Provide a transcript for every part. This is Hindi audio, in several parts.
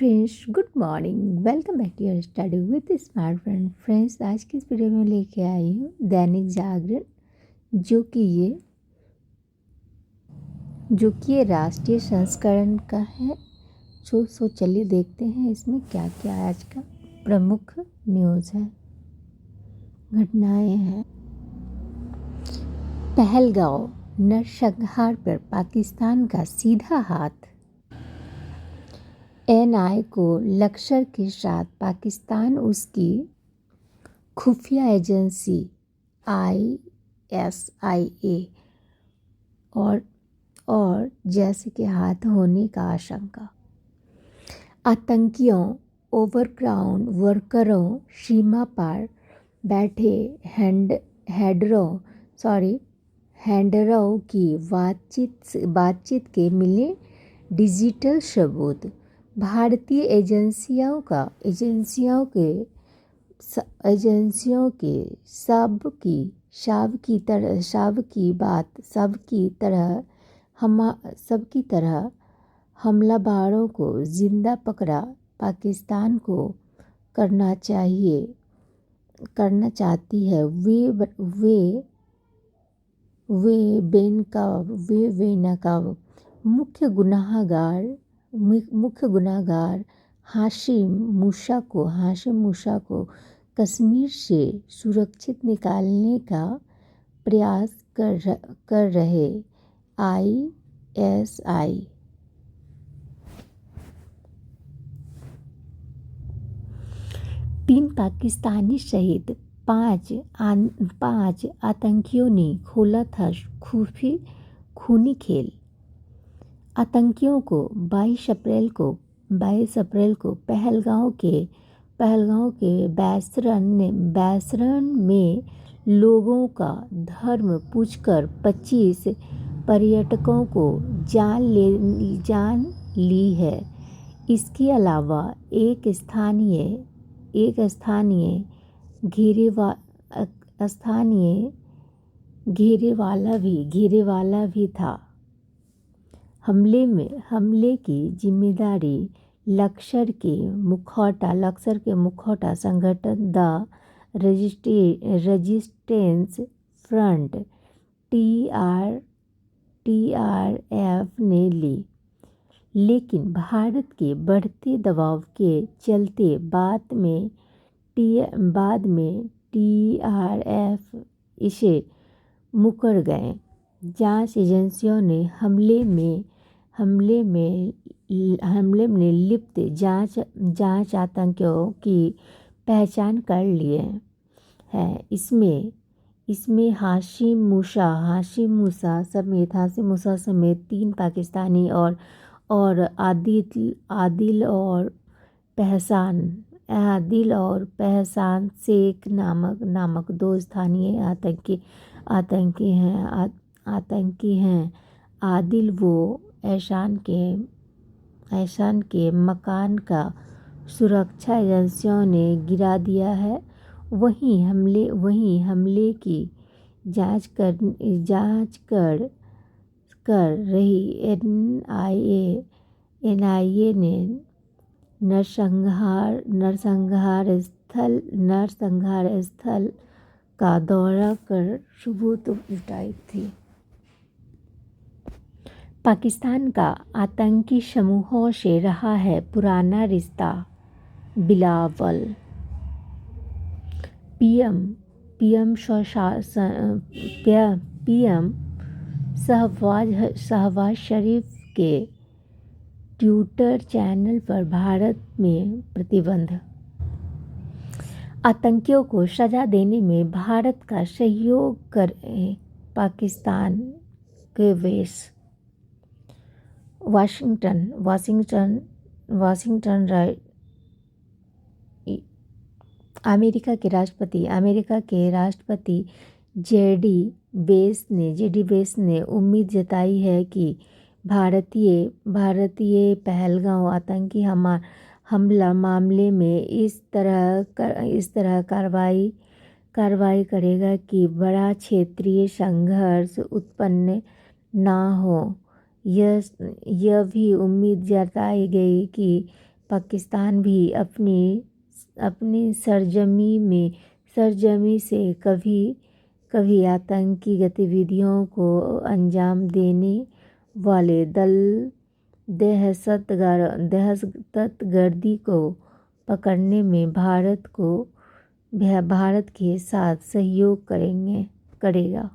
Friends, good morning. Welcome back to your study with smart friend. Friends, आज की इस वीडियो में लेके आई हूँ दैनिक जागरण, जो कि ये राष्ट्रीय संस्करण का है। चलिए देखते हैं इसमें क्या क्या आज का प्रमुख न्यूज़ है, घटनाएं हैं। पहलगांव नरसंहार पर पाकिस्तान का सीधा हाथ। एनआई को लश्कर के साथ पाकिस्तान उसकी खुफिया एजेंसी ISIA और जैसे के हाथ होने का आशंका। आतंकियों, ओवरग्राउंड वर्करों, सीमा पार बैठे हैंडरों की बातचीत के मिले डिजिटल सबूत। भारतीय एजेंसियों के सबकी तरह हमलावरों को जिंदा पकड़ा पाकिस्तान को करना चाहती है। वे बेनकाब मुख्य गुनाहगार हाशिम मूसा को कश्मीर से सुरक्षित निकालने का प्रयास कर रहे ISI। तीन पाकिस्तानी सहित पांच आतंकियों ने खोला था खूनी खेल। आतंकियों को 22 अप्रैल को पहलगांव के बैसरन में लोगों का धर्म पूछकर 25 पर्यटकों को जान ली है। इसके अलावा एक स्थानीय घेरेवाला भी था। हमले की जिम्मेदारी लश्कर के मुखौटा संगठन द रेजिस्टेंस फ्रंट TRF ने ली, लेकिन भारत के बढ़ते दबाव के चलते बाद में TRF इसे मुकर गए। जांच एजेंसियों ने हमले में लिप्त जांच आतंकियों की पहचान कर लिए हैं। इसमें हाशिम मूसा समेत 3 पाकिस्तानी और आदिल और पहसान शेख नामक 2 स्थानीय आतंकी हैं। आदिल वो ऐशान के मकान का सुरक्षा एजेंसियों ने गिरा दिया है। वहीं हमले की जांच कर रही NIA ने नरसंहार स्थल का दौरा कर सबूत जुटाई थी। पाकिस्तान का आतंकी समूहों से रहा है पुराना रिश्ता। बिलावल पीएम शहबाज शरीफ के ट्विटर चैनल पर भारत में प्रतिबंध। आतंकियों को सजा देने में भारत का सहयोग कर पाकिस्तान के वेश। वाशिंगटन अमेरिका के राष्ट्रपति जेडी वेंस ने उम्मीद जताई है कि भारतीय पहलगांव आतंकी हमला मामले में इस तरह कार्रवाई करेगा कि बड़ा क्षेत्रीय संघर्ष उत्पन्न न हो। यह भी उम्मीद जताई गई कि पाकिस्तान भी अपनी सरजमी से कभी आतंकी गतिविधियों को अंजाम देने वाले दहशतगर्दी को पकड़ने में भारत के साथ सहयोग करेगा।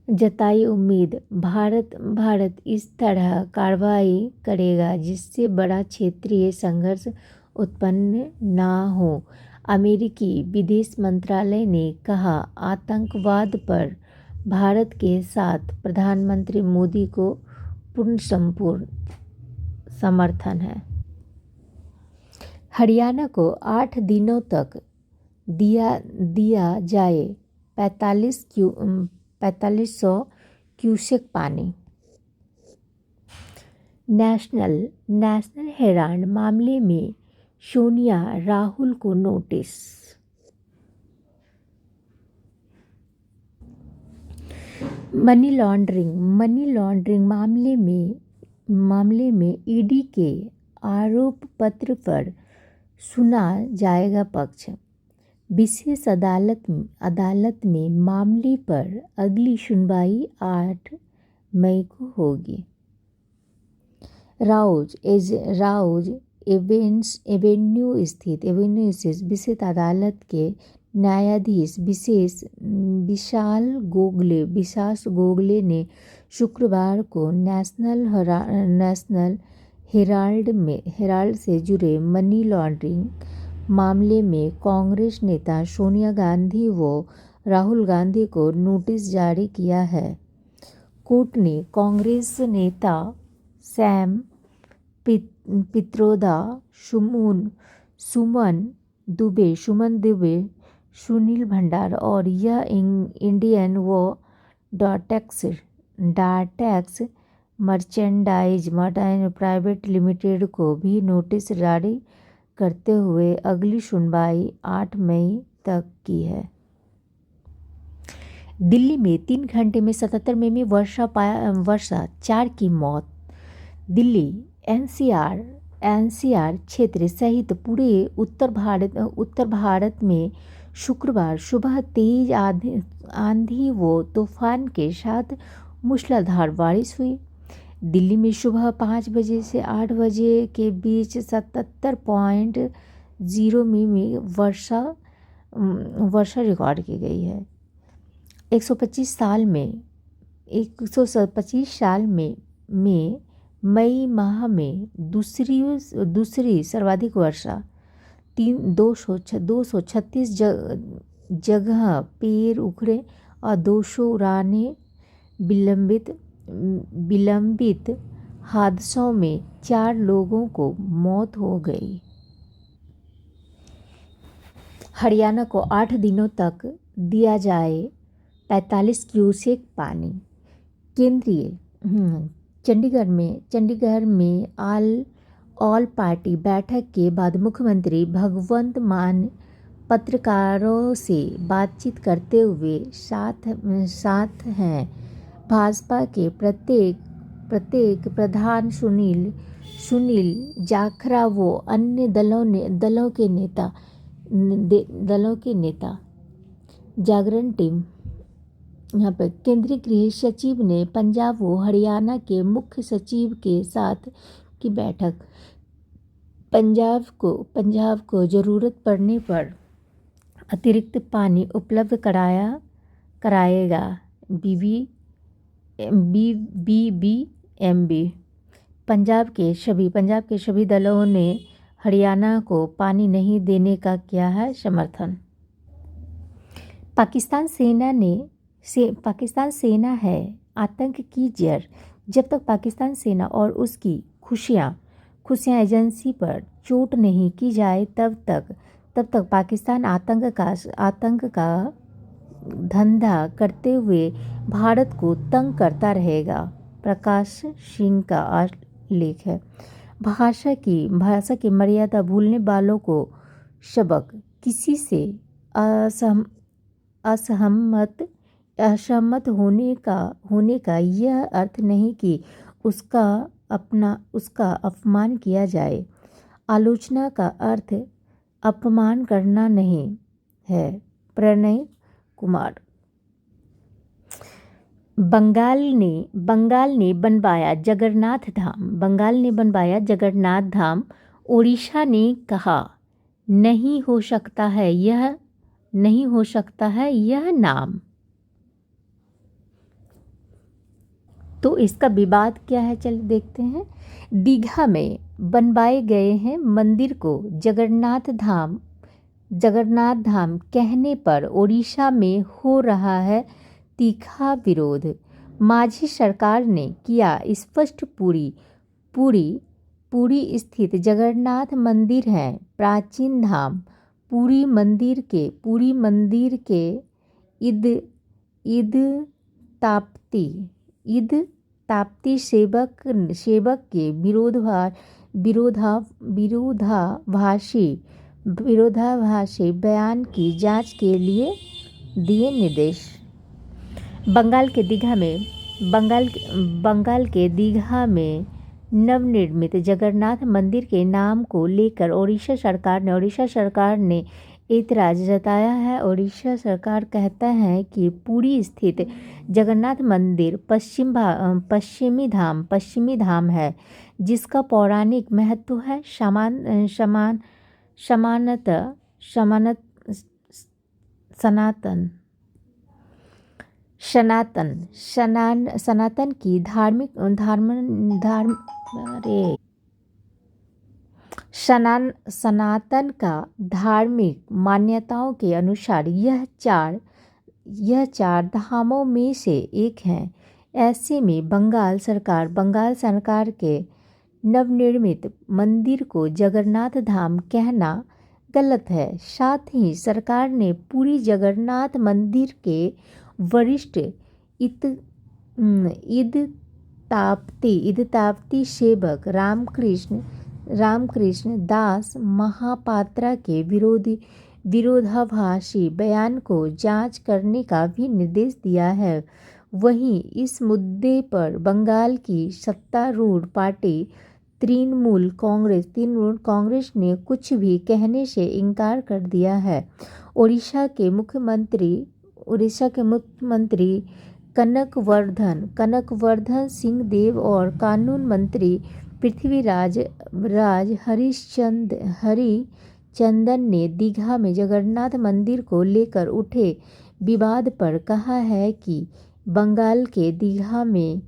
जताई उम्मीद, भारत इस तरह कार्रवाई करेगा जिससे बड़ा क्षेत्रीय संघर्ष उत्पन्न न हो। अमेरिकी विदेश मंत्रालय ने कहा, आतंकवाद पर भारत के साथ प्रधानमंत्री मोदी को संपूर्ण समर्थन है। हरियाणा को 8 दिनों तक दिया जाए 4500 क्यूसेक पानी। नेशनल हेराल्ड मामले में सोनिया राहुल को नोटिस। मनी लॉन्ड्रिंग मामले में ईडी के आरोप पत्र पर सुना जाएगा पक्ष। विशेष अदालत में मामले पर अगली सुनवाई 8 मई को होगी। राउज एवेन्यू स्थित विशेष अदालत के न्यायाधीश विशास गोगले ने शुक्रवार को नेशनल हेराल्ड से जुड़े मनी लॉन्ड्रिंग मामले में कांग्रेस नेता सोनिया गांधी व राहुल गांधी को नोटिस जारी किया है। कोर्ट ने कांग्रेस नेता सैम पित्रोदा, सुमन दुबे, सुनील भंडार और यह इंडियन व डाटेक्स मर्चेंडाइज प्राइवेट लिमिटेड को भी नोटिस जारी करते हुए अगली सुनवाई 8 मई तक की है। दिल्ली में 3 घंटे में 77 मिमी वर्षा 4 की मौत। दिल्ली एनसीआर क्षेत्र सहित पूरे उत्तर भारत में शुक्रवार सुबह तेज आंधी व तूफान के साथ मूसलाधार बारिश हुई। दिल्ली में सुबह 5 बजे से 8 बजे के बीच 77.0 मिमी वर्षा रिकॉर्ड की गई है। 125 साल में मई माह में दूसरी सर्वाधिक वर्षा। 236 जगह पेड़ उखड़े और 200 उड़ानें विलंबित हादसों में 4 लोगों को मौत हो गई। हरियाणा को 8 दिनों तक दिया जाए 45 क्यूसेक पानी। चंडीगढ़ में ऑल पार्टी बैठक के बाद मुख्यमंत्री भगवंत मान पत्रकारों से बातचीत करते हुए साथ हैं भाजपा के प्रत्येक प्रधान सुनील जाखरा वो अन्य दलों के नेता। जागरण टीम यहाँ पर केंद्रीय गृह सचिव ने पंजाब व हरियाणा के मुख्य सचिव के साथ की बैठक। पंजाब को जरूरत पड़ने पर अतिरिक्त पानी उपलब्ध कराएगा बीबीएमबी। पंजाब के सभी दलों ने हरियाणा को पानी नहीं देने का किया है समर्थन। पाकिस्तान सेना है आतंक की जड़। जब तक पाकिस्तान सेना और उसकी खुफिया एजेंसी पर चोट नहीं की जाए तब तक पाकिस्तान आतंक का धंधा करते हुए भारत को तंग करता रहेगा। प्रकाश सिंह का आलेख है। भाषा की मर्यादा भूलने वालों को सबक। किसी से असहमत होने का यह अर्थ नहीं कि उसका उसका अपमान किया जाए। आलोचना का अर्थ अपमान करना नहीं है। प्रणय कुमार। बंगाल ने बनवाया जगन्नाथ धाम। ओडिशा ने कहा नहीं हो सकता है यह नाम। तो इसका विवाद क्या है, चलिए देखते हैं। दीघा में बनवाए गए हैं मंदिर को जगन्नाथ धाम कहने पर ओडिशा में हो रहा है तीखा विरोध। माझी सरकार ने किया स्पष्ट पुरी स्थित जगन्नाथ मंदिर है प्राचीन धाम। पुरी मंदिर के ईद ताप्ती सेवक के विरोधाभासी बयान की जांच के लिए दिए निर्देश। बंगाल के दीघा में नवनिर्मित जगन्नाथ मंदिर के नाम को लेकर ओडिशा सरकार ने ऐतराज जताया है। ओडिशा सरकार कहता है कि पुरी स्थित जगन्नाथ मंदिर पश्चिमी धाम है, जिसका पौराणिक महत्व है। सनातन की सनातन का धार्मिक मान्यताओं के अनुसार यह चार धामों में से एक है। ऐसे में बंगाल सरकार के नवनिर्मित मंदिर को जगन्नाथ धाम कहना गलत है। साथ ही सरकार ने पूरी जगन्नाथ मंदिर के वरिष्ठ ईद ताप्ती सेवक रामकृष्ण दास महापात्रा के विरोधाभासी बयान को जांच करने का भी निर्देश दिया है। वहीं इस मुद्दे पर बंगाल की सत्तारूढ़ पार्टी तृणमूल कांग्रेस ने कुछ भी कहने से इनकार कर दिया है। ओडिशा के मुख्यमंत्री कनकवर्धन सिंह देव और कानून मंत्री पृथ्वीराज हरिचंदन ने दीघा में जगन्नाथ मंदिर को लेकर उठे विवाद पर कहा है कि बंगाल के दीघा में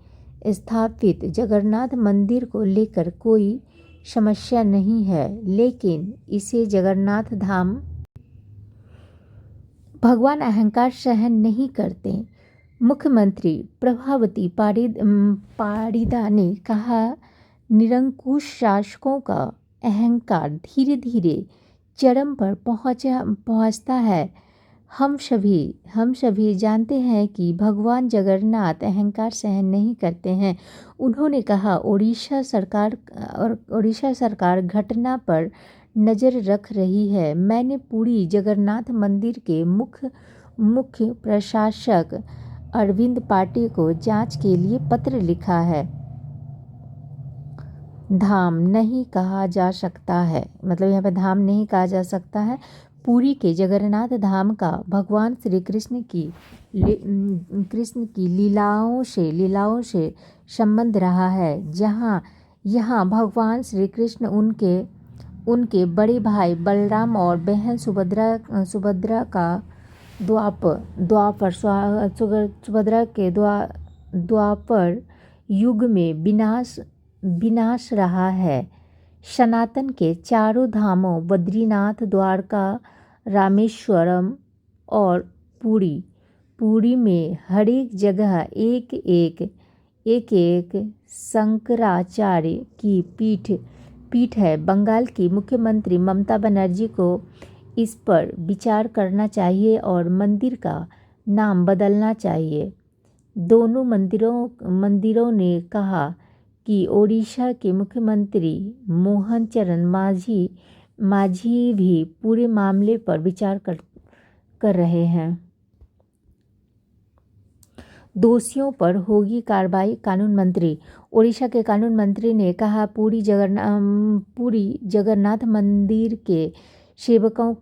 स्थापित जगन्नाथ मंदिर को लेकर कोई समस्या नहीं है, लेकिन इसे जगन्नाथ धाम भगवान अहंकार सहन नहीं करते। मुख्यमंत्री प्रभावती पारिदा ने कहा निरंकुश शासकों का अहंकार धीरे धीरे चरम पर पहुंचता है। हम सभी जानते हैं कि भगवान जगन्नाथ अहंकार सहन नहीं करते हैं। उन्होंने कहा ओडिशा सरकार घटना पर नज़र रख रही है। मैंने पूरी जगन्नाथ मंदिर के मुख्य प्रशासक अरविंद पाटिल को जांच के लिए पत्र लिखा है। धाम नहीं कहा जा सकता है, मतलब यहाँ पे धाम नहीं कहा जा सकता है। पुरी के जगन्नाथ धाम का भगवान श्री कृष्ण की लीलाओं से संबंध रहा है। यहाँ भगवान श्री कृष्ण उनके बड़े भाई बलराम और बहन सुभद्रा का द्वापर युग में विनाश रहा है। सनातन के चारों धामों बद्रीनाथ, द्वारका, रामेश्वरम और पुरी में हर एक जगह एक शंकराचार्य की पीठ है। बंगाल की मुख्यमंत्री ममता बनर्जी को इस पर विचार करना चाहिए और मंदिर का नाम बदलना चाहिए। दोनों मंदिरों ने कहा कि ओडिशा के मुख्यमंत्री मोहन चरण माझी भी पूरे मामले पर विचार कर रहे हैं। दोषियों पर होगी कार्रवाई। कानून मंत्री। ओडिशा के कानून मंत्री ने कहा पूरी जगन्नाथ मंदिर के सेवकों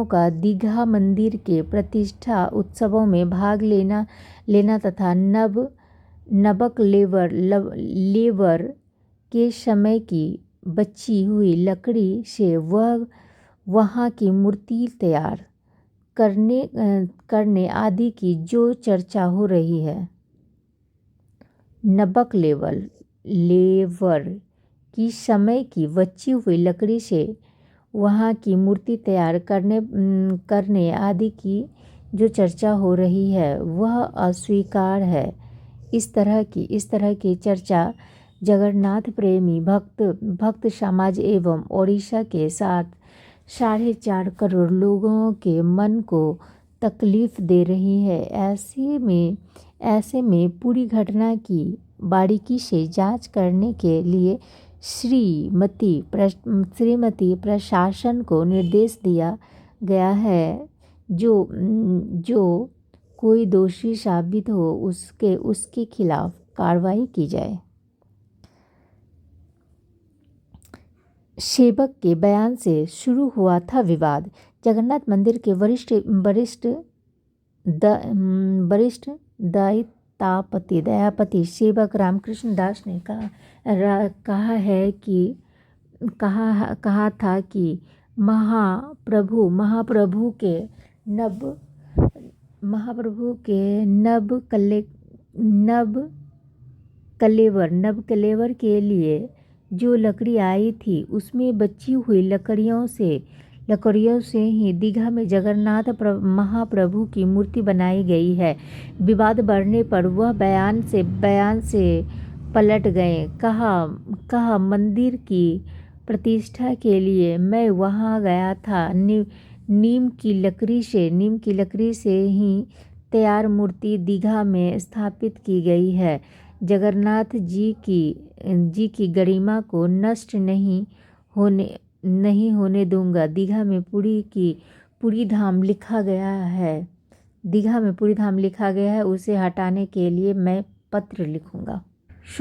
का दीघा मंदिर के प्रतिष्ठा उत्सवों में भाग लेना तथा नबक लेवर के समय की बची हुई लकड़ी से वहाँ की मूर्ति तैयार करने आदि की जो चर्चा हो रही है। नबक लेवर की समय की बची हुई लकड़ी से वहाँ की मूर्ति तैयार करने आदि की जो चर्चा हो रही है वह अस्वीकार है। इस तरह की चर्चा जगन्नाथ प्रेमी भक्त समाज एवं ओडिशा के 4.5 करोड़ लोगों के मन को तकलीफ दे रही है। ऐसे में पूरी घटना की बारीकी से जांच करने के लिए श्रीमती प्रशासन को निर्देश दिया गया है। जो कोई दोषी साबित हो उसके खिलाफ कार्रवाई की जाए। सेवक के बयान से शुरू हुआ था विवाद। जगन्नाथ मंदिर के वरिष्ठ दयापति सेवक रामकृष्ण दास ने कहा था कि महाप्रभु के नब कलेवर के लिए जो लकड़ी आई थी उसमें बची हुई लकड़ियों से ही दीघा में जगन्नाथ महाप्रभु की मूर्ति बनाई गई है। विवाद बढ़ने पर वह बयान से पलट गए। कहा मंदिर की प्रतिष्ठा के लिए मैं वहां गया था। नीम की लकड़ी से ही तैयार मूर्ति दीघा में स्थापित की गई है। जगन्नाथ जी की गरिमा को नष्ट नहीं होने दूंगा। दीघा में पूरी धाम लिखा गया है उसे हटाने के लिए मैं पत्र लिखूंगा।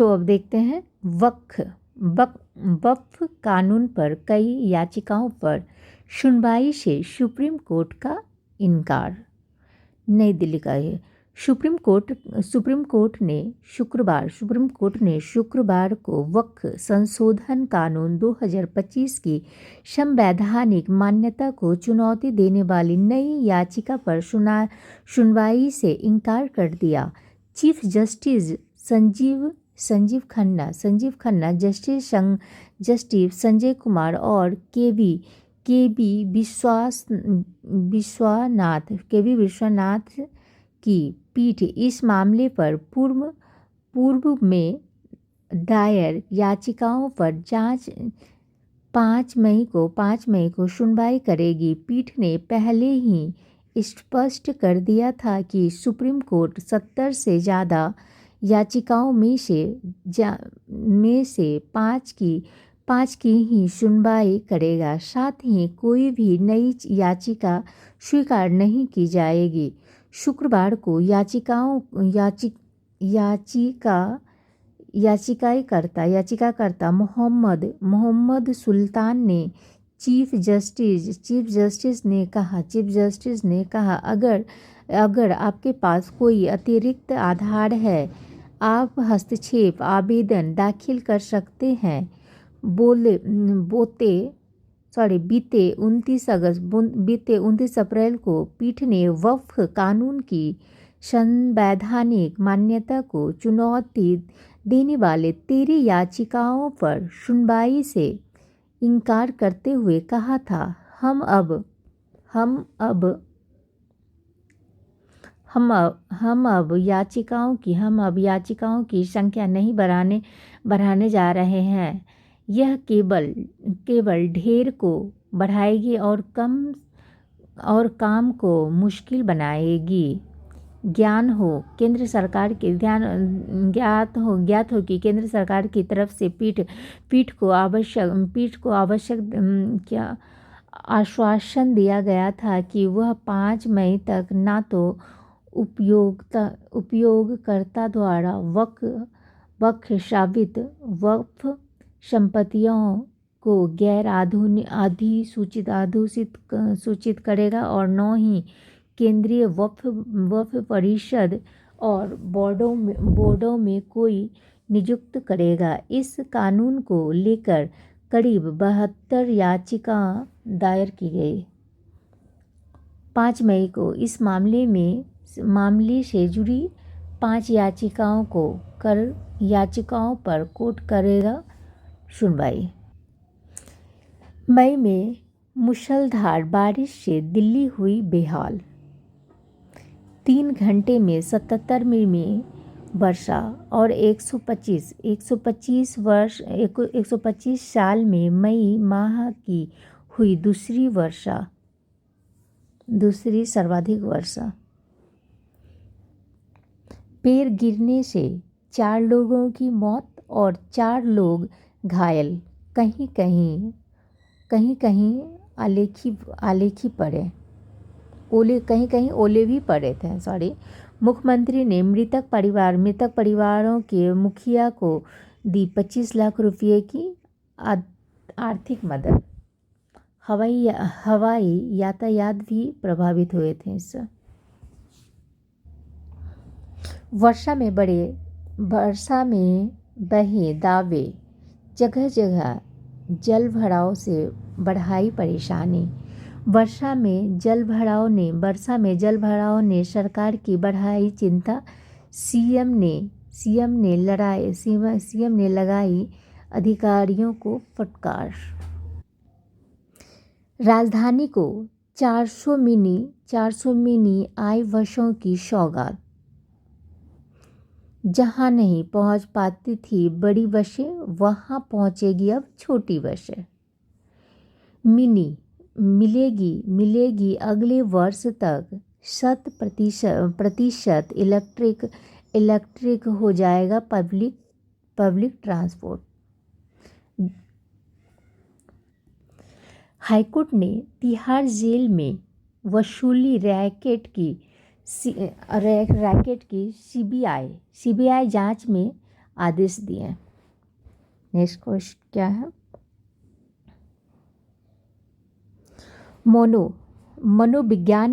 अब देखते हैं वक्फ कानून पर कई याचिकाओं पर सुनवाई से सुप्रीम कोर्ट का इनकार। नई दिल्ली का है। सुप्रीम कोर्ट ने शुक्रवार को वक्फ संशोधन कानून 2025 की संवैधानिक मान्यता को चुनौती देने वाली नई याचिका पर सुनवाई से इनकार कर दिया। Chief justice Sanjeev Khanna, justice Sanjay Kumar और केवी विश्वनाथ की पीठ इस मामले पर पूर्व में दायर याचिकाओं पर जांच 5 मई को सुनवाई करेगी। पीठ ने पहले ही स्पष्ट कर दिया था कि सुप्रीम कोर्ट 70 से ज़्यादा याचिकाओं में से 5 की ही सुनवाई करेगा। साथ ही कोई भी नई याचिका स्वीकार नहीं की जाएगी। शुक्रवार को याचिकाकर्ता मोहम्मद सुल्तान ने चीफ जस्टिस ने कहा अगर आपके पास कोई अतिरिक्त आधार है आप हस्तक्षेप आवेदन दाखिल कर सकते हैं। बीते 29 अप्रैल को पीठ ने वक्फ कानून की संवैधानिक मान्यता को चुनौती देने वाले 13 याचिकाओं पर सुनवाई से इनकार करते हुए कहा था हम अब याचिकाओं की संख्या नहीं बढ़ाने जा रहे हैं। यह केवल ढेर को बढ़ाएगी और काम को मुश्किल बनाएगी। ज्ञात हो कि केंद्र सरकार की तरफ से पीठ को आवश्यक आश्वासन दिया गया था कि वह 5 मई तक न तो उपयोगकर्ता द्वारा वक्फ शाबित वक्फ संपत्तियों को गैर सूचित करेगा और न ही केंद्रीय वक्फ परिषद और बोर्डों में कोई नियुक्त करेगा। इस कानून को लेकर करीब 72 याचिका दायर की गई। 5 मई को इस मामले से जुड़ी 5 याचिकाओं पर कोर्ट करेगा सुनवाई। मई में मूसलाधार बारिश से दिल्ली हुई बेहाल। 3 घंटे में 77 मिमी वर्षा और 125 साल में मई माह की हुई दूसरी सर्वाधिक वर्षा। पेड़ गिरने से 4 लोगों की मौत और 4 लोग घायल। कहीं कहीं आलेखी पड़े। कहीं कहीं ओले भी पड़े थे। मुख्यमंत्री ने मृतक परिवारों के मुखिया को दी 25 लाख रुपये की आर्थिक मदद। हवाई यातायात भी प्रभावित हुए थे इससे। वर्षा में बहे दावे, जगह जगह जल भराव से बढ़ाई परेशानी। वर्षा में जल भराव ने सरकार की बढ़ाई चिंता। सीएम ने लगाई अधिकारियों को फटकार। राजधानी को 400 मिनी आई बसों की सौगात। जहां नहीं पहुंच पाती थी बड़ी बसें, वहां पहुंचेगी अब छोटी बसें। मिलेगी अगले वर्ष तक 100% इलेक्ट्रिक हो जाएगा पब्लिक ट्रांसपोर्ट। हाईकोर्ट ने तिहाड़ जेल में वसूली रैकेट की सीबीआई जांच में आदेश दिए। नेक्स्ट क्वेश्चन क्या है? मनोविज्ञान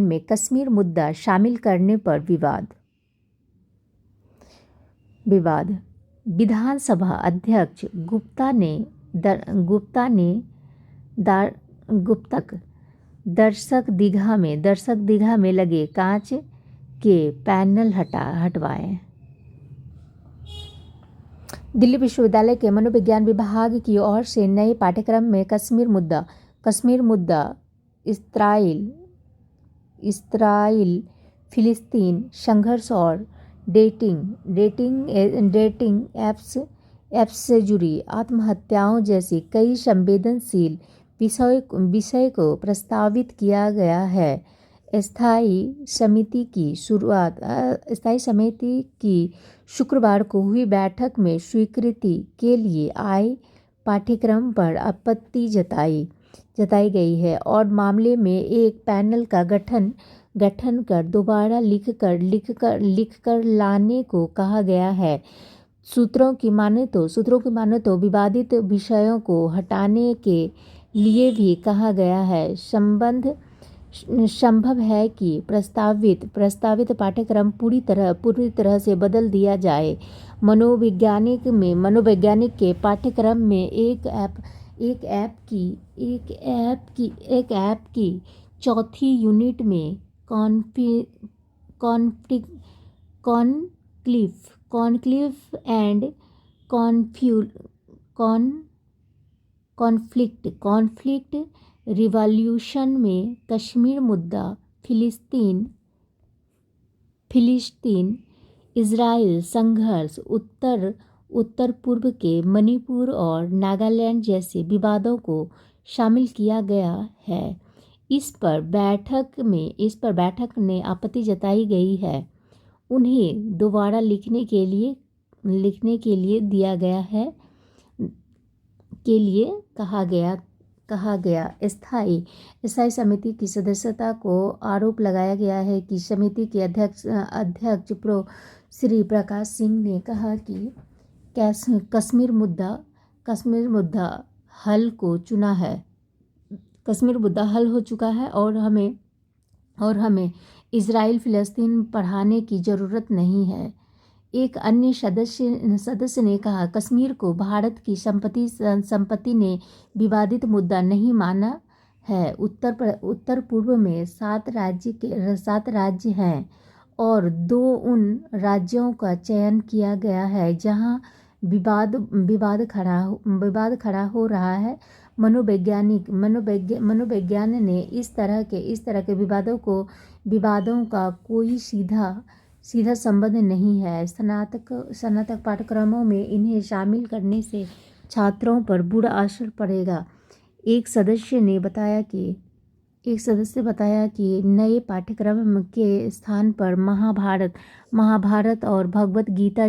में कश्मीर मुद्दा शामिल करने पर विवाद। विधानसभा अध्यक्ष गुप्ता ने दर्शक दीघा में लगे कांच के पैनल हटवाए। दिल्ली विश्वविद्यालय के मनोविज्ञान विभाग की ओर से नए पाठ्यक्रम में कश्मीर मुद्दा, इस्राइल फिलिस्तीन संघर्ष और डेटिंग ऐप्स से जुड़ी आत्महत्याओं जैसी कई संवेदनशील विषय को प्रस्तावित किया गया है। स्थायी समिति की शुक्रवार को हुई बैठक में स्वीकृति के लिए आए पाठ्यक्रम पर आपत्ति जताई गई है और मामले में एक पैनल का गठन कर दोबारा लिखकर लाने को कहा गया है। सूत्रों की माने तो विवादित विषयों को हटाने के लिए भी कहा गया है। संभव है कि प्रस्तावित पाठ्यक्रम पूरी तरह से बदल दिया जाए। मनोवैज्ञानिक के पाठ्यक्रम में एक ऐप की चौथी यूनिट में कॉन्क्लेव एंड कॉन्फ्लिक्ट रिवॉल्यूशन में कश्मीर मुद्दा, फिलिस्तीन इजराइल संघर्ष, उत्तर पूर्व के मणिपुर और नागालैंड जैसे विवादों को शामिल किया गया है। इस पर बैठक में आपत्ति जताई गई है। उन्हें दोबारा लिखने के लिए दिया गया है के लिए कहा गया कहा गया। स्थायी समिति की सदस्यता को आरोप लगाया गया है कि समिति के अध्यक्ष प्रो श्री प्रकाश सिंह ने कहा कि कश्मीर मुद्दा हल को चुना है, कश्मीर मुद्दा हल हो चुका है और हमें इजराइल फिलिस्तीन पढ़ाने की ज़रूरत नहीं है। एक अन्य सदस्य ने कहा, कश्मीर को भारत की संपत्ति ने विवादित मुद्दा नहीं माना है। उत्तर पूर्व में 7 राज्य हैं और 2 उन राज्यों का चयन किया गया है जहां विवाद खड़ा हो रहा है। मनोविज्ञान ने इस तरह के विवादों का कोई सीधा संबंध नहीं है। स्नातक पाठ्यक्रमों में इन्हें शामिल करने से छात्रों पर बुरा असर पड़ेगा। एक सदस्य ने बताया कि नए पाठ्यक्रम के स्थान पर महाभारत और भगवत गीता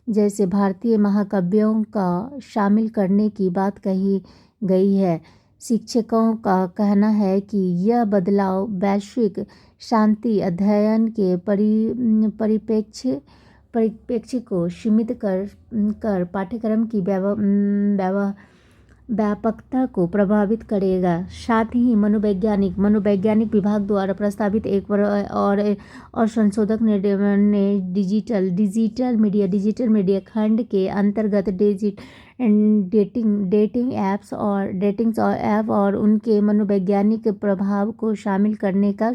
जैसे भारतीय महाकाव्यों का शामिल करने की बात कही गई है। शिक्षकों का कहना है कि यह बदलाव वैश्विक शांति अध्ययन के परिप्रेक्ष्य को सीमित कर पाठ्यक्रम की व्यापकता को प्रभावित करेगा। साथ ही मनोवैज्ञानिक विभाग द्वारा प्रस्तावित एक और संशोधक ने डिजिटल मीडिया खंड के अंतर्गत डेटिंग ऐप्स और उनके मनोवैज्ञानिक प्रभाव को शामिल करने का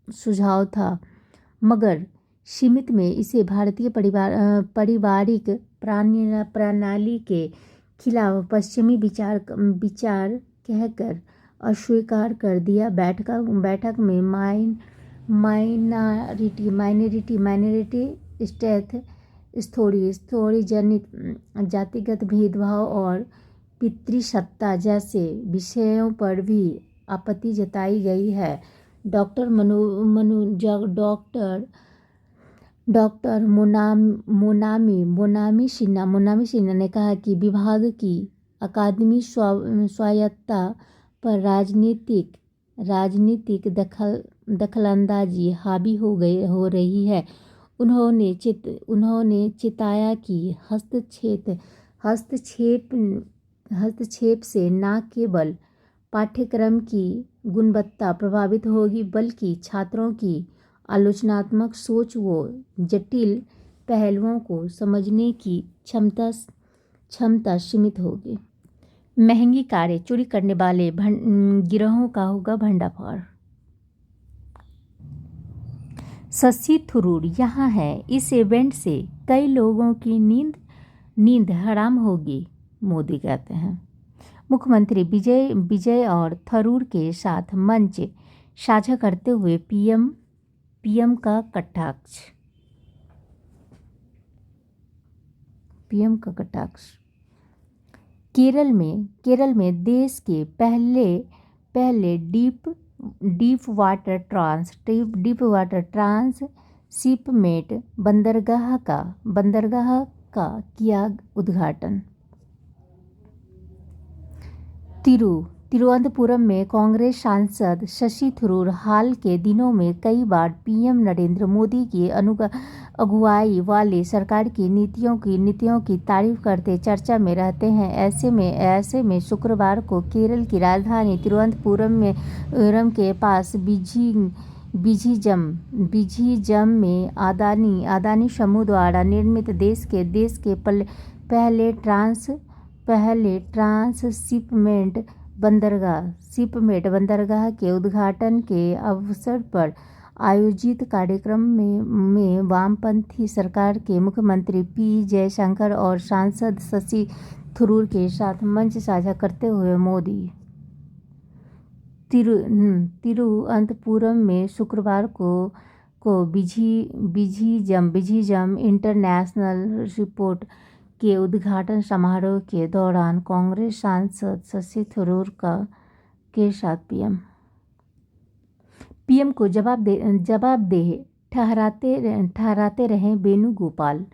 सुझाव था, मगर सीमित में इसे भारतीय पारिवारिक प्रणाली के खिलाफ पश्चिमी विचार कहकर अस्वीकार कर दिया। बैठक में माइनॉरिटी स्थोरी जनित जातिगत भेदभाव और पितृसत्ता जैसे विषयों पर भी आपत्ति जताई गई है। डॉक्टर मोनामी सिन्हा ने कहा कि विभाग की अकादमी स्वायत्तता पर राजनीतिक दखलंदाजी हावी हो रही है। उन्होंने चिताया कि हस्तक्षेप से न केवल पाठ्यक्रम की गुणवत्ता प्रभावित होगी बल्कि छात्रों की आलोचनात्मक सोच व जटिल पहलुओं को समझने की क्षमता सीमित होगी। महंगी कारें चोरी करने वाले गिरोहों का होगा भंडाफोड़। शशि थरूर यहाँ है। इस इवेंट से कई लोगों की नींद हराम होगी, मोदी कहते हैं। मुख्यमंत्री विजय और थरूर के साथ मंच साझा करते हुए पीएम का कटाक्ष। केरल में देश के पहले डीप वाटर ट्रांसशिपमेंट बंदरगाह का किया उद्घाटन। तिरुवनंतपुरम में कांग्रेस सांसद शशि थरूर हाल के दिनों में कई बार पीएम नरेंद्र मोदी की अगुवाई वाली सरकार की नीतियों की तारीफ करते चर्चा में रहते हैं। ऐसे में शुक्रवार को केरल की राजधानी तिरुवनंतपुरम के पास बिझीजम में अदानी समूह द्वारा निर्मित देश के पहले ट्रांसशिपमेंट बंदरगाह के उद्घाटन के अवसर पर आयोजित कार्यक्रम में वामपंथी सरकार के मुख्यमंत्री पी जयशंकर और सांसद शशि थरूर के साथ मंच साझा करते हुए मोदी तिरुवनंतपुरम में शुक्रवार को बिझीजम इंटरनेशनल एयरपोर्ट के उद्घाटन समारोह के दौरान कांग्रेस सांसद शशि थरूर के साथ पीएम को जवाबदेह ठहराते रहे वेणुगोपाल।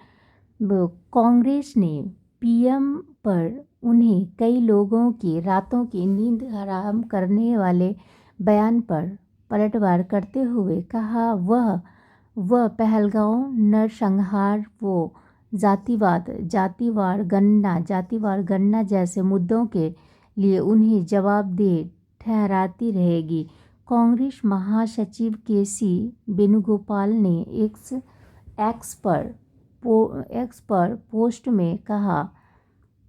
कांग्रेस ने पीएम पर उन्हें कई लोगों की रातों की नींद हराम करने वाले बयान पर पलटवार करते हुए कहा वह पहलगांव नरसंहार वो जातिवार गणना जैसे मुद्दों के लिए उन्हें जवाबदेह ठहराती रहेगी। कांग्रेस महासचिव केसी वेणुगोपाल ने एक्स पर पोस्ट में कहा,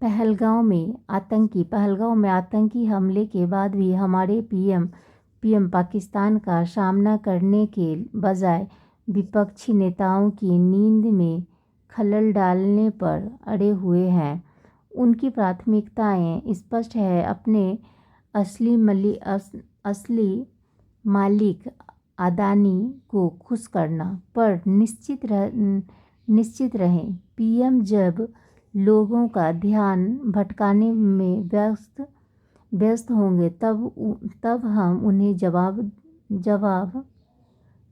पहलगांव में आतंकी हमले के बाद भी हमारे पीएम पाकिस्तान का सामना करने के बजाय विपक्षी नेताओं की नींद में खलल डालने पर अड़े हुए हैं। उनकी प्राथमिकताएं स्पष्ट है, अपने असली मालिक अदानी को खुश करना। पर निश्चित रहें, पीएम जब लोगों का ध्यान भटकाने में व्यस्त होंगे तब हम उन्हें जवाब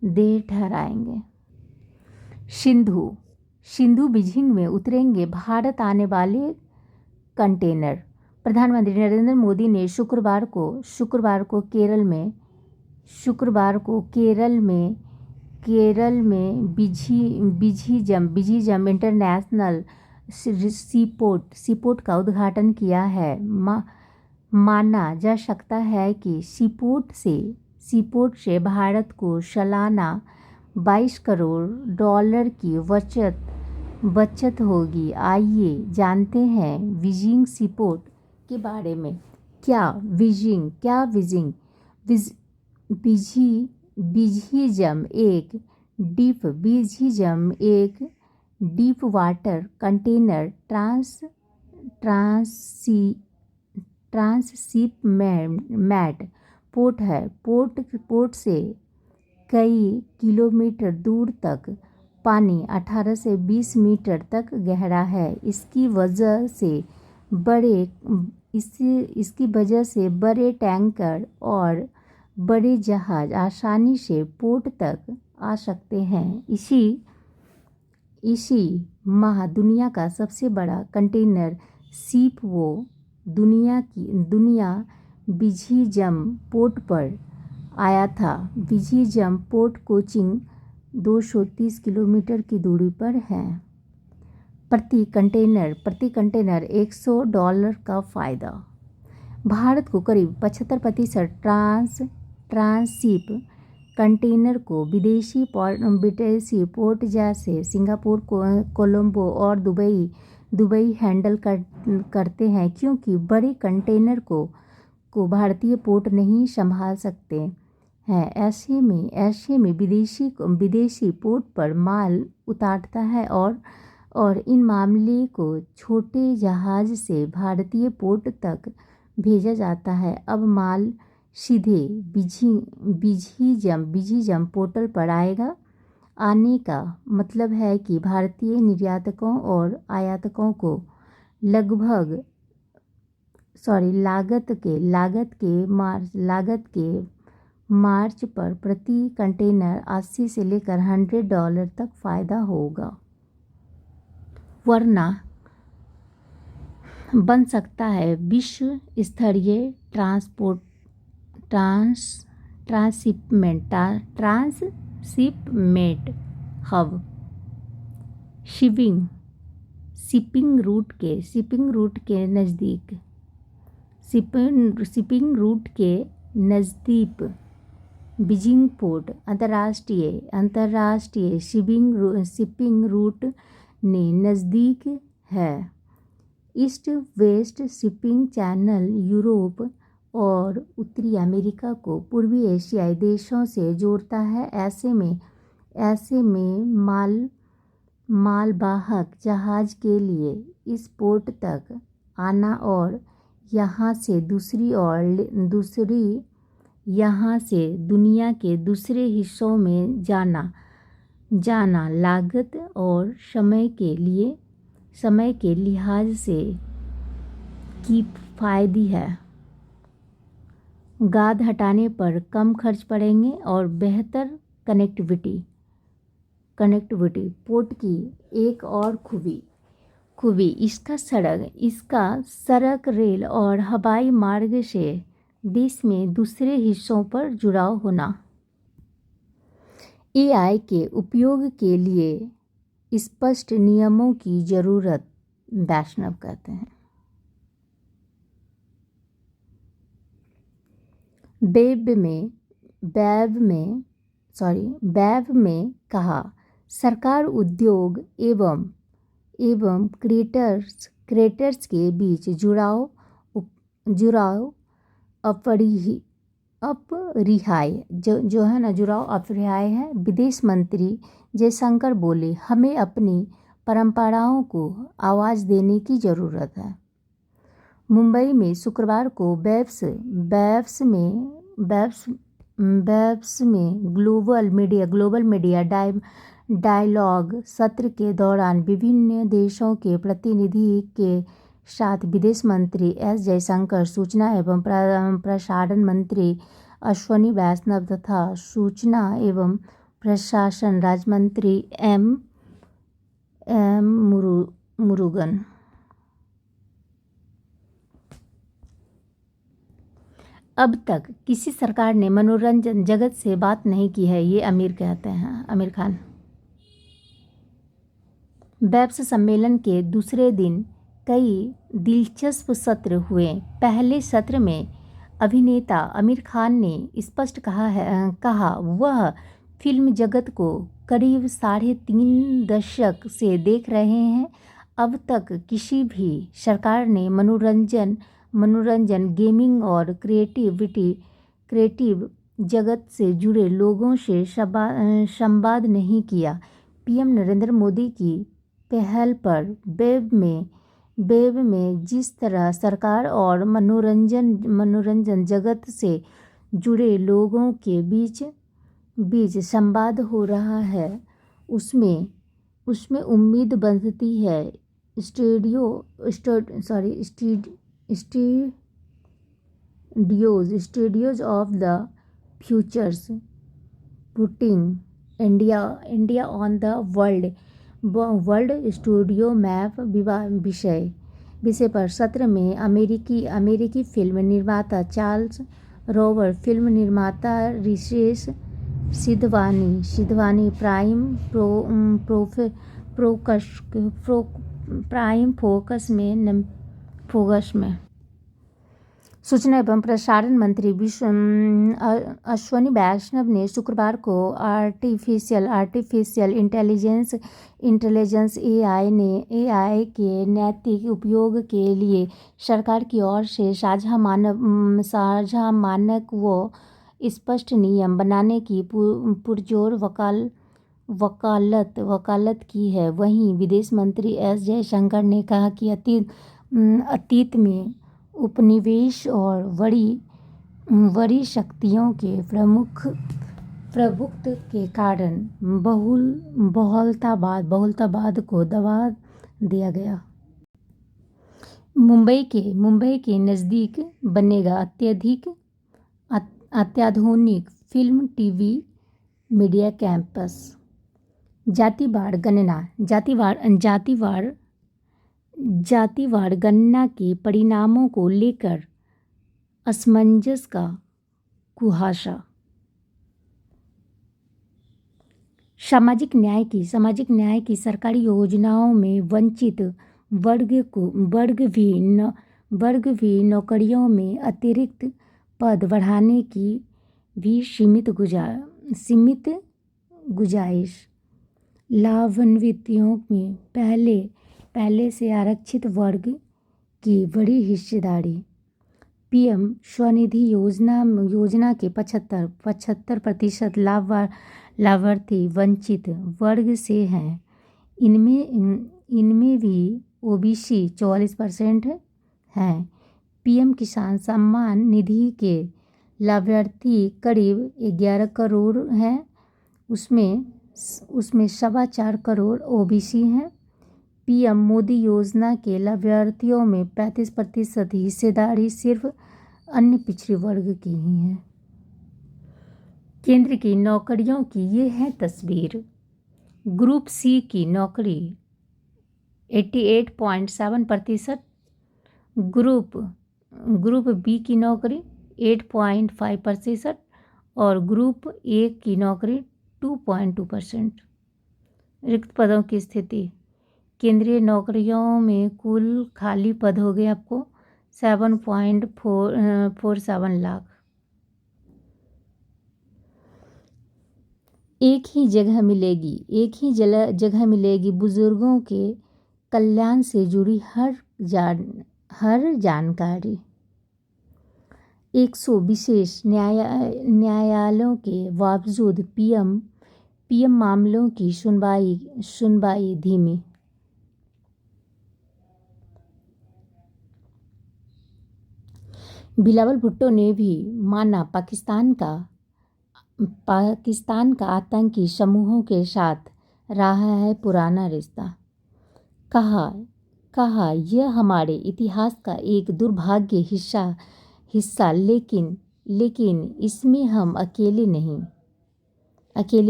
दे ठहराएंगे। सिंधु बीजिंग में उतरेंगे भारत आने वाले कंटेनर। प्रधानमंत्री नरेंद्र मोदी ने शुक्रवार को केरल में बिझीजम इंटरनेशनल सीपोर्ट का उद्घाटन किया है। माना जा सकता है कि सीपोर्ट से भारत को सालाना $22 करोड़ की बचत होगी। आइए जानते हैं बीजिंग सीपोर्ट के बारे में। बिझीजम एक deep water container transshipment port है। पोर्ट से कई किलोमीटर दूर तक पानी 18 से 20 मीटर तक गहरा है। इसकी वजह से बड़े टैंकर और बड़े जहाज आसानी से पोर्ट तक आ सकते हैं। इसी माह दुनिया का सबसे बड़ा कंटेनर शिप दुनिया बिझीजम पोर्ट पर आया था। बिझीजम पोर्ट कोचिन 230 किलोमीटर की दूरी पर है। प्रति कंटेनर $100 का फ़ायदा। भारत को करीब 75% ट्रांसशिप कंटेनर को विदेशी पोर्ट जैसे सिंगापुर, कोलंबो और दुबई हैंडल करते हैं, क्योंकि बड़े कंटेनर को भारतीय पोर्ट नहीं संभाल सकते हैं। ऐसे में विदेशी पोर्ट पर माल उतारता है और इन मामले को छोटे जहाज से भारतीय पोर्ट तक भेजा जाता है। अब माल सीधे बिझीजम पोर्टल पर आने का मतलब है कि भारतीय निर्यातकों और आयातकों को लागत के मार्च पर प्रति कंटेनर $80 से लेकर $100 तक फ़ायदा होगा, वरना बन सकता है विश्व स्तरीय ट्रांसशिपमेंट हब। शिपिंग रूट के नज़दीक बीजिंग पोर्ट अंतर्राष्ट्रीय शिपिंग रूट ने नज़दीक है। East west shipping channel Europe और उत्तरी अमेरिका को पूर्वी एशियाई देशों से जोड़ता है। ऐसे में मालवाहक जहाज के लिए इस पोर्ट तक आना और यहाँ से दुनिया के दूसरे हिस्सों में जाना लागत और समय के लिहाज से किफ़ायती है। गाद हटाने पर कम खर्च पड़ेंगे और बेहतर कनेक्टिविटी कनेक्टिविटी। पोर्ट की एक और खूबी इसका सड़क, रेल और हवाई मार्ग से देश में दूसरे हिस्सों पर जुड़ाव होना। एआई के उपयोग के लिए स्पष्ट नियमों की जरूरत, वैष्णव कहते हैं। बैव में कहा, सरकार उद्योग एवं क्रिएटर्स के बीच जुड़ाव अपरिहार्य है। विदेश मंत्री जयशंकर बोले, हमें अपनी परंपराओं को आवाज देने की जरूरत है। मुंबई में शुक्रवार को बैव्स में ग्लोबल मीडिया डायलॉग सत्र के दौरान विभिन्न देशों के प्रतिनिधि के साथ विदेश मंत्री एस जयशंकर, सूचना एवं प्रसारण मंत्री अश्विनी वैष्णव तथा सूचना एवं प्रशासन राज्य मंत्री एम मुरुगन। अब तक किसी सरकार ने मनोरंजन जगत से बात नहीं की है, ये आमिर खान। बैव्स सम्मेलन के दूसरे दिन कई दिलचस्प सत्र हुए। पहले सत्र में अभिनेता आमिर खान ने स्पष्ट कहा वह फिल्म जगत को करीब 3.5 दशक से देख रहे हैं। अब तक किसी भी सरकार ने मनोरंजन, गेमिंग और क्रिएटिव जगत से जुड़े लोगों से संवाद नहीं किया। पीएम नरेंद्र मोदी की पहल पर बैव में जिस तरह सरकार और मनोरंजन जगत से जुड़े लोगों के बीच संवाद हो रहा है, उसमें उम्मीद बंधती है। Studios of the futures putting India on the world studio map विषय पर सत्र में अमेरिकी फिल्म निर्माता चार्ल्स रोवर, फिल्म निर्माता रितेश सिधवानी, प्राइम फोकस में सूचना एवं प्रसारण मंत्री अश्विनी वैष्णव ने शुक्रवार को आर्टिफिशियल इंटेलिजेंस एआई के नैतिक उपयोग के लिए सरकार की ओर से साझा मानक व स्पष्ट नियम बनाने की पुरजोर वकालत की है। वहीं विदेश मंत्री एस जयशंकर ने कहा कि अतीत में उपनिवेश और बड़ी शक्तियों के प्रभुत्व के कारण बहुलतावाद को दबा दिया गया। मुंबई के नज़दीक बनेगा अत्याधुनिक फिल्म टीवी मीडिया कैंपस। जातिवार गणना के परिणामों को लेकर असमंजस का कुहासा। सामाजिक न्याय की सरकारी योजनाओं में वंचित वर्ग भी नौकरियों में अतिरिक्त पद बढ़ाने की भी सीमित गुंजाइश। लाभान्वितों में पहले से आरक्षित वर्ग की बड़ी हिस्सेदारी। पीएम स्वनिधि योजना के 75% लाभार्थी वंचित वर्ग से हैं। इनमें भी ओबीसी 44% हैं। पीएम किसान सम्मान निधि के लाभार्थी करीब 11 करोड़ हैं। उसमें 4.25 करोड़ ओबीसी हैं। पीएम मोदी योजना के लाभार्थियों में 35% हिस्सेदारी सिर्फ अन्य पिछड़े वर्ग की ही है। केंद्र की नौकरियों की ये है तस्वीर। ग्रुप सी की नौकरी 88.7%, ग्रुप ग्रुप बी की नौकरी 8.5% और ग्रुप ए की नौकरी 2.2%। रिक्त पदों की स्थिति। केंद्रीय नौकरियों में कुल खाली पद हो गए आपको 7.47 लाख। एक ही जगह मिलेगी बुजुर्गों के कल्याण से जुड़ी हर जानकारी। 100 विशेष न्यायालयों के बावजूद पीएम मामलों की सुनवाई धीमी। बिलावल भुट्टो ने भी माना पाकिस्तान का आतंकी समूहों के साथ रहा है पुराना रिश्ता। कहा यह हमारे इतिहास का एक दुर्भाग्य हिस्सा लेकिन इसमें हम अकेले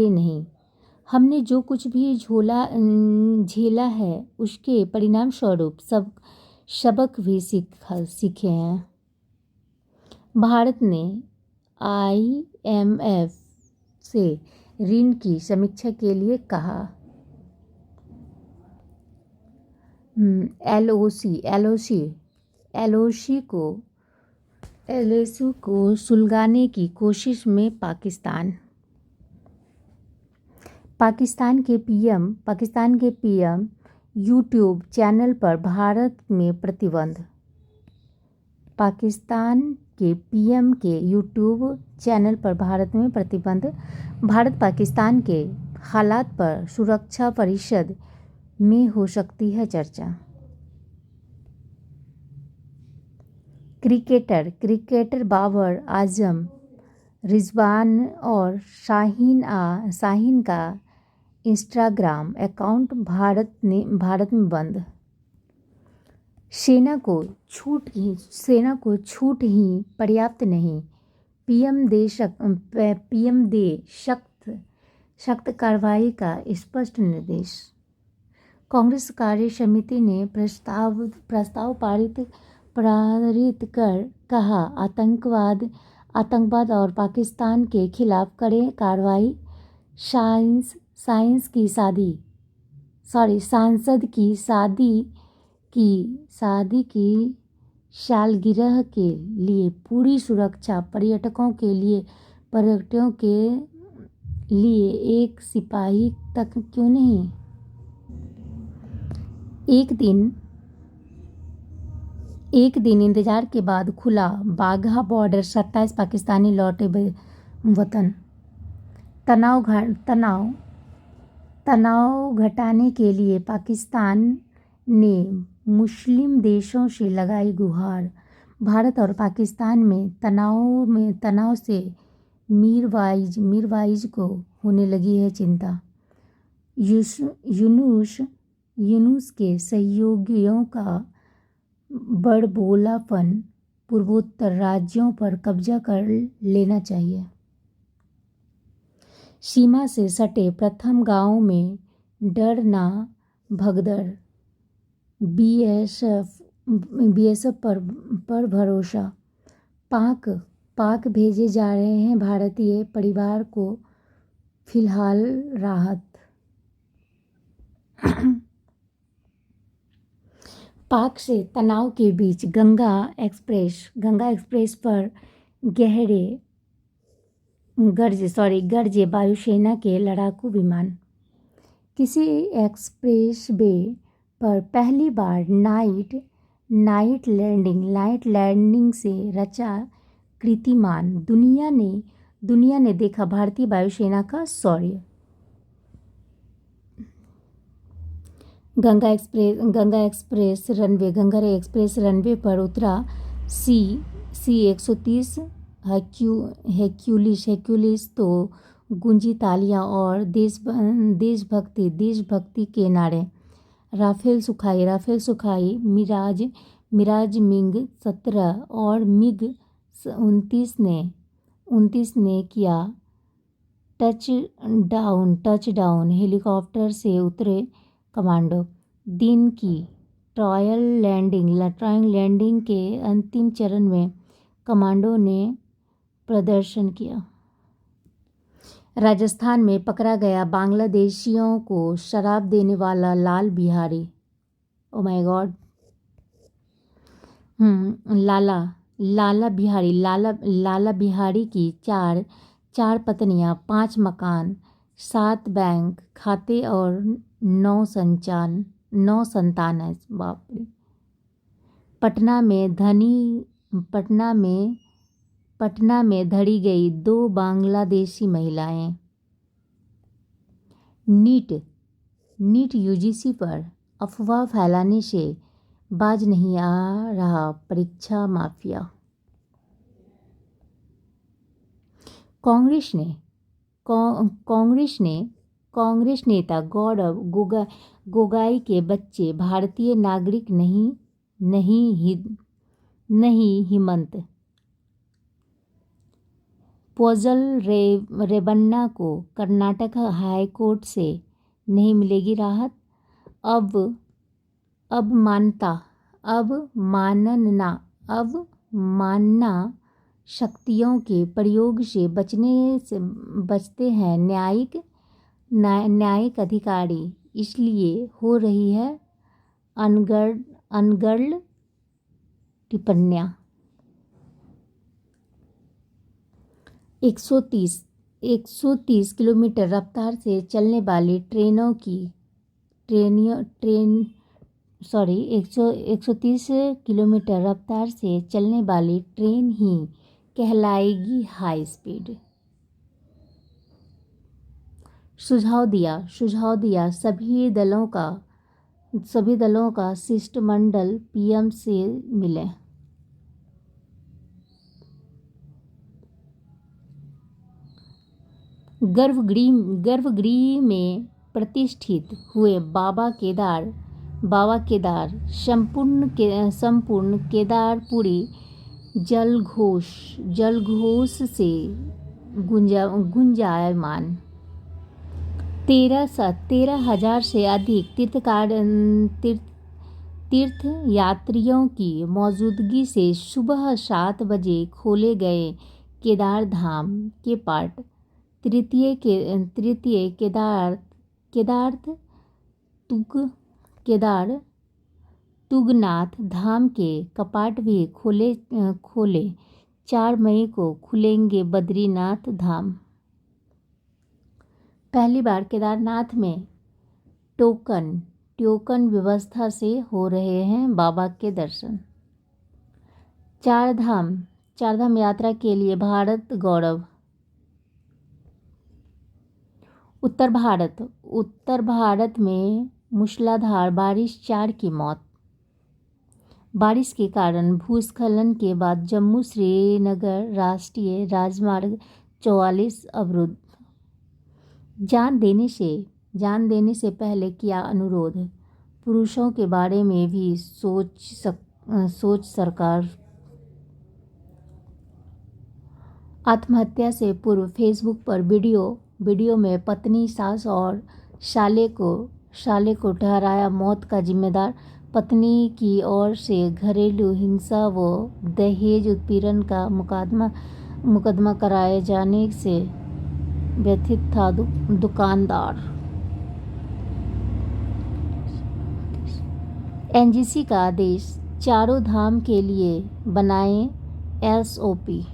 नहीं। हमने जो कुछ भी झेला है उसके परिणाम स्वरूप सबक भी सीखे हैं। भारत ने IMF से ऋण की समीक्षा के लिए कहा। LOC को सुलगाने की कोशिश में पाकिस्तान के पीएम यूट्यूब चैनल पर भारत में प्रतिबंध। पाकिस्तान के पीएम के यूट्यूब चैनल पर भारत में प्रतिबंध। भारत पाकिस्तान के हालात पर सुरक्षा परिषद में हो सकती है चर्चा। क्रिकेटर बाबर आजम, रिजवान और शाहीन का इंस्टाग्राम अकाउंट भारत में बंद। सेना को छूट ही पर्याप्त नहीं, पीएम दे सख्त कार्रवाई का स्पष्ट निर्देश। कांग्रेस कार्य समिति ने प्रस्ताव पारित कर कहा आतंकवाद और पाकिस्तान के खिलाफ कड़े कार्रवाई। सांसद की शादी की सालगिरह के लिए पूरी सुरक्षा, पर्यटकों के लिए एक सिपाही तक क्यों नहीं। एक दिन इंतजार के बाद खुला बाघा बॉर्डर, 27 पाकिस्तानी लौटे वतन। तनाव घटाने के लिए पाकिस्तान ने मुस्लिम देशों से लगाई गुहार। भारत और पाकिस्तान में तनाव से मीरवाइज को होने लगी है चिंता। यूनुस के सहयोगियों का बड़बोलापन, पूर्वोत्तर राज्यों पर कब्जा कर लेना चाहिए। सीमा से सटे प्रथम गांव में डर ना भगदड़, बीएसएफ पर भरोसा। पाक भेजे जा रहे हैं भारतीय परिवार को फिलहाल राहत। पाक से तनाव के बीच गंगा एक्सप्रेस पर गरजे वायुसेना के लड़ाकू विमान। किसी एक्सप्रेस वे पर पहली बार नाइट लैंडिंग से रचा कीर्तिमान। दुनिया ने देखा भारतीय वायुसेना का शौर्य। गंगा एक्सप्रेस रनवे पर उतरा C-130 हैक्यूलिस तो गूंजी तालियां और देशभक्ति के नारे। राफेल सुखाई मिराज मिग 17 और मिग 29 ने किया टचडाउन हेलीकॉप्टर से उतरे कमांडो। दिन की ट्रायल लैंडिंग के अंतिम चरण में कमांडो ने प्रदर्शन किया। राजस्थान में पकड़ा गया बांग्लादेशियों को शराब देने वाला Lal Bihari. Oh my god. Lala Bihari की चार पत्नियां, 5 मकान, 7 बैंक खाते और 9 संतान है। बाप रे। पटना में धरी गई 2 बांग्लादेशी महिलाएं। नीट यूजीसी पर अफवाह फैलाने से बाज नहीं आ रहा परीक्षा माफिया। कांग्रेस नेता गौरव गोगाई के बच्चे भारतीय नागरिक नहीं हिमंत पोजल रेवन्ना को कर्नाटक हाईकोर्ट से नहीं मिलेगी राहत। अब मानना शक्तियों के प्रयोग से बचते हैं न्यायिक अधिकारी, इसलिए हो रही है अनर्गल टिप्पणियां। 130 किलोमीटर रफ्तार से चलने वाली 130 किलोमीटर रफ्तार से चलने वाली ट्रेन ही कहलाएगी हाई स्पीड। सुझाव दिया सभी दलों का शिष्टमंडल पीएम से मिले। गर्भगृह में प्रतिष्ठित हुए बाबा केदार संपूर्ण केदारपुरी जलघोष से गुंजायमान। 13,000 से अधिक तीर्थ यात्रियों की मौजूदगी से सुबह 7 बजे खोले गए केदार धाम के पाट। तृतीय तुंगनाथ धाम के कपाट भी खोले। 4 मई को खुलेंगे बद्रीनाथ धाम। पहली बार केदारनाथ में टोकन व्यवस्था से हो रहे हैं बाबा के दर्शन। चार धाम यात्रा के लिए भारत गौरव। उत्तर भारत में मूसलाधार बारिश, 4 की मौत। बारिश के कारण भूस्खलन के बाद जम्मू श्रीनगर राष्ट्रीय राजमार्ग 44 अवरुद्ध। जान देने से पहले किया अनुरोध। पुरुषों के बारे में भी सोच सरकार। आत्महत्या से पूर्व फेसबुक पर वीडियो में पत्नी, सास और साले को ठहराया मौत का जिम्मेदार। पत्नी की ओर से घरेलू हिंसा व दहेज उत्पीड़न का मुकदमा कराए जाने से व्यथित था दुकानदार। एनजीसी का आदेश, चारों धाम के लिए बनाएं एसओपी।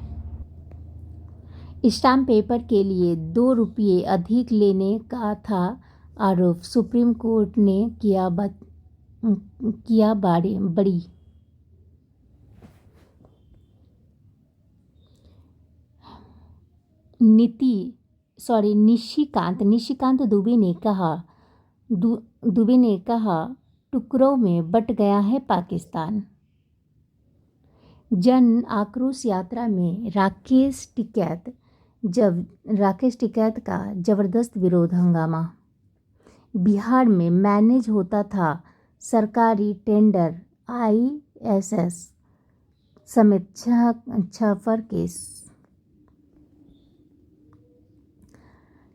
स्टाम्प पेपर के लिए 2 रुपये अधिक लेने का था आरोप, सुप्रीम कोर्ट ने किया बड़ी। निशिकांत दुबे ने कहा टुकड़ों में बट गया है पाकिस्तान। जन आक्रोश यात्रा में राकेश टिकैत का जबरदस्त विरोध हंगामा। बिहार में मैनेज होता था सरकारी टेंडर, आईएएस समेत 6 पर केस।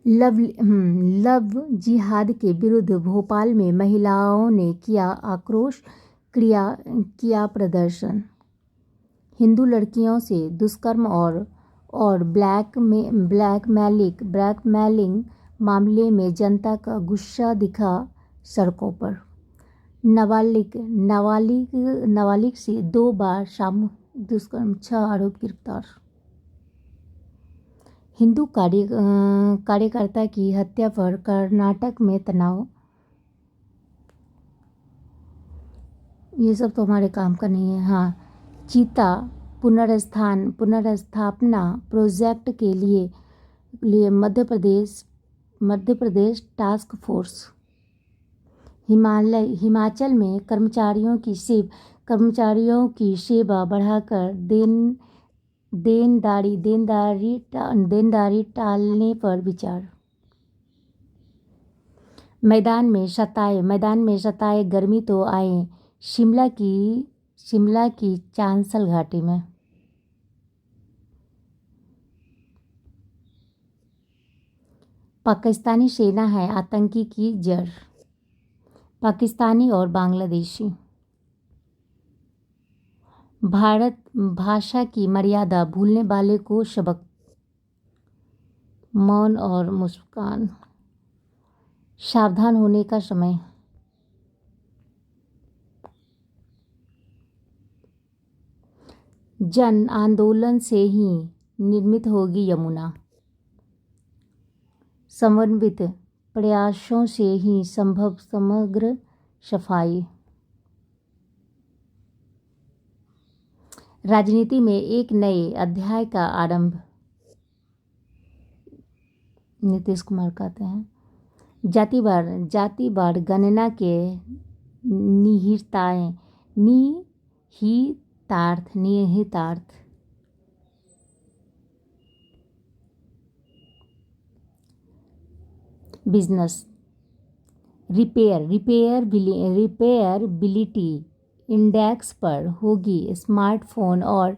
लव जिहाद के विरुद्ध भोपाल में महिलाओं ने किया प्रदर्शन। हिंदू लड़कियों से दुष्कर्म और ब्लैकमेलिंग मामले में जनता का गुस्सा दिखा सड़कों पर। नाबालिग से 2 बार सामूहिक दुष्कर्म, 6 आरोपी गिरफ्तार। हिंदू कार्यकर्ता की हत्या पर कर्नाटक में तनाव। ये सब तो हमारे काम का नहीं है। हाँ, चीता पुनर्स्थापना प्रोजेक्ट के लिए मध्य प्रदेश टास्क फोर्स। हिमाचल में कर्मचारियों की सेवा बढ़ाकर देनदारी टालने पर विचार। मैदान में सताए गर्मी तो आए शिमला की चांसल घाटी में। पाकिस्तानी सेना है आतंकी की जड़। पाकिस्तानी और बांग्लादेशी। भारत भाषा की मर्यादा भूलने वाले को सबक। मौन और मुस्कान। सावधान होने का समय। जन आंदोलन से ही निर्मित होगी यमुना। समन्वित प्रयासों से ही संभव समग्र सफाई। राजनीति में एक नए अध्याय का आरंभ। नीतीश कुमार कहते हैं। जातिवार गणना के निहितार्थ। बिजनेस। रिपेयरबिलिटी इंडेक्स पर होगी स्मार्टफोन और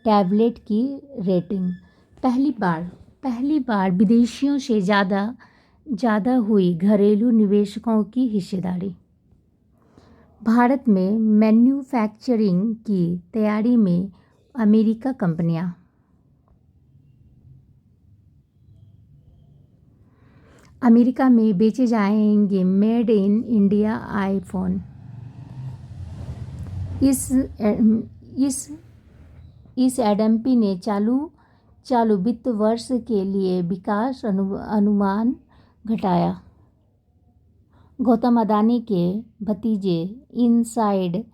टैबलेट की रेटिंग। पहली बार विदेशियों से ज़्यादा हुई घरेलू निवेशकों की हिस्सेदारी। भारत में मैन्युफैक्चरिंग की तैयारी में अमेरिका कंपनियां। अमेरिका में बेचे जाएंगे मेड इन इंडिया आईफोन। इस एडम्पी ने चालू वित्त वर्ष के लिए विकास अनुमान घटाया। गौतम अदानी के भतीजे इनसाइड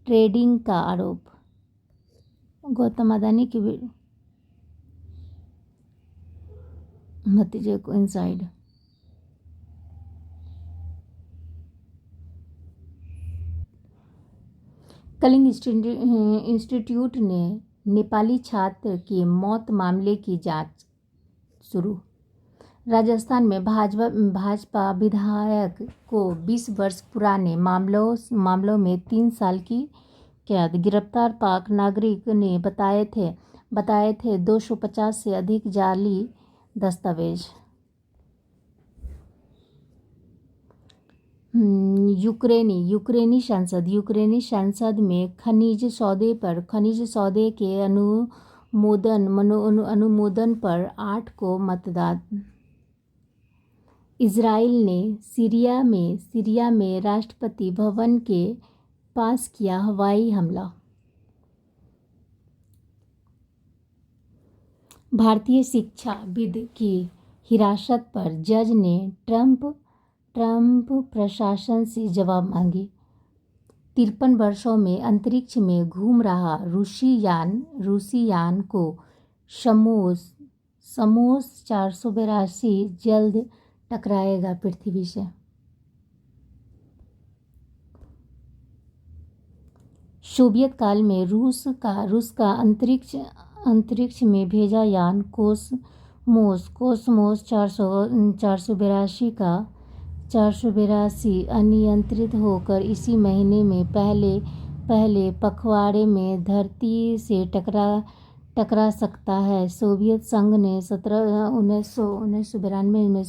ट्रेडिंग का आरोप। गौतम अदानी के भतीजे को इनसाइड। कलिंग इंस्टीट्यूट ने नेपाली छात्र की मौत मामले की जांच शुरू। राजस्थान में भाजपा विधायक को 20 वर्ष पुराने मामलों में 3 साल की कैद। गिरफ्तार पाक नागरिक ने बताए थे 250 से अधिक जाली दस्तावेज। यूक्रेनी संसद में खनिज सौदे के अनुमोदन पर 8 को मतदान। इजराइल ने सीरिया में राष्ट्रपति भवन के पास किया हवाई हमला। भारतीय शिक्षाविद की हिरासत पर जज ने ट्रंप प्रशासन से जवाब मांगे। 53 वर्षों में अंतरिक्ष में घूम रहा रूसी यान को समोस 482 जल्द टकराएगा पृथ्वी से। सोवियत काल में रूस का अंतरिक्ष में भेजा यान कोसमोस 482 अनियंत्रित होकर इसी महीने में पहले पखवाड़े में धरती से टकरा सकता है। सोवियत संघ ने 1992 में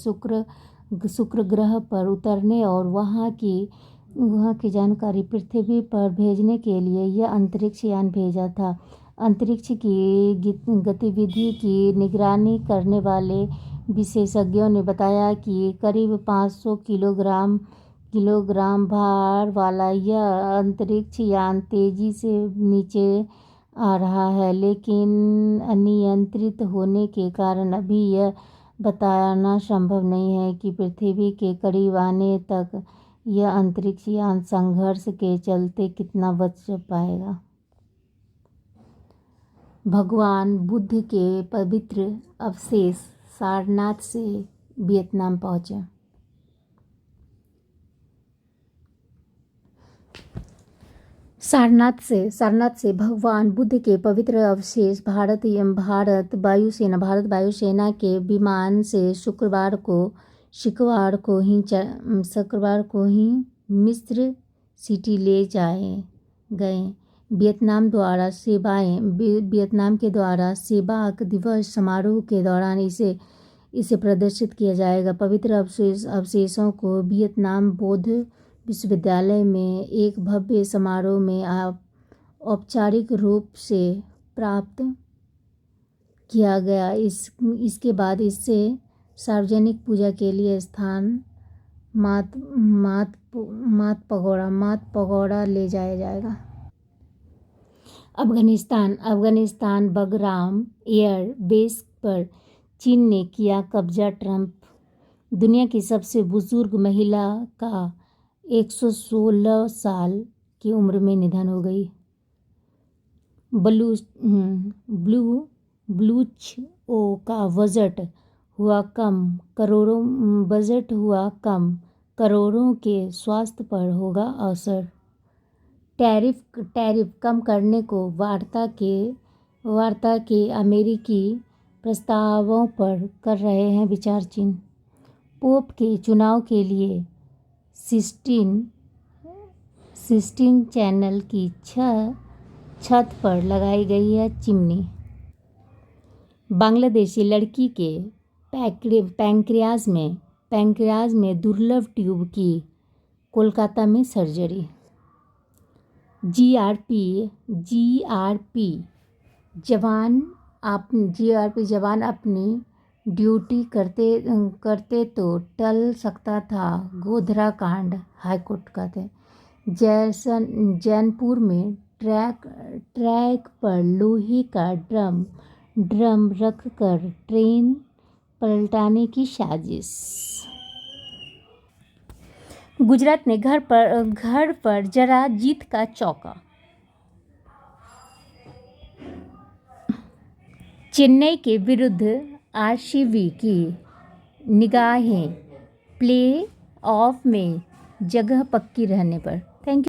शुक्र ग्रह पर उतरने और वहाँ की जानकारी पृथ्वी पर भेजने के लिए यह अंतरिक्ष यान भेजा था। अंतरिक्ष की गतिविधि की निगरानी करने वाले विशेषज्ञों ने बताया कि करीब 500 किलोग्राम भार वाला यह अंतरिक्ष यान तेजी से नीचे आ रहा है, लेकिन अनियंत्रित होने के कारण अभी यह बताना संभव नहीं है कि पृथ्वी के करीब आने तक यह अंतरिक्ष यान संघर्ष के चलते कितना बच पाएगा। भगवान बुद्ध के पवित्र अवशेष सारनाथ से वियतनाम पहुंचे। सारनाथ से भगवान बुद्ध के पवित्र अवशेष भारत वायुसेना के विमान से शुक्रवार को ही मिस्र सिटी ले जाए गए। वियतनाम के द्वारा सेवाक दिवस समारोह के दौरान इसे प्रदर्शित किया जाएगा। पवित्र अवशेषों को वियतनाम बौद्ध विश्वविद्यालय में एक भव्य समारोह में औपचारिक रूप से प्राप्त किया गया। इसके बाद इसे सार्वजनिक पूजा के लिए स्थान मात पगोड़ा ले जाया जाएगा। अफगानिस्तान बगराम एयर बेस पर चीन ने किया कब्जा। ट्रंप दुनिया की सबसे बुजुर्ग महिला का 116 साल की उम्र में निधन हो गई। ब्लूएचओ का बजट हुआ कम, करोड़ों के स्वास्थ्य पर होगा असर। टैरिफ कम करने को वार्ता के अमेरिकी प्रस्तावों पर कर रहे हैं विचार चीन। पोप के चुनाव के लिए सिस्टीन चैनल की छत पर लगाई गई है चिमनी। बांग्लादेशी लड़की के पैंक्रियाज में दुर्लभ ट्यूब की कोलकाता में सर्जरी। जीआरपी जवान अपनी ड्यूटी करते तो टल सकता था गोधरा कांड, हाईकोर्ट कहते हैं। जैनपुर में ट्रैक पर लोहे का ड्रम रखकर ट्रेन पलटाने की साजिश। गुजरात ने घर पर जरा जीत का चौका। चेन्नई के विरुद्ध आरसीबी की निगाहें प्ले ऑफ में जगह पक्की रहने पर।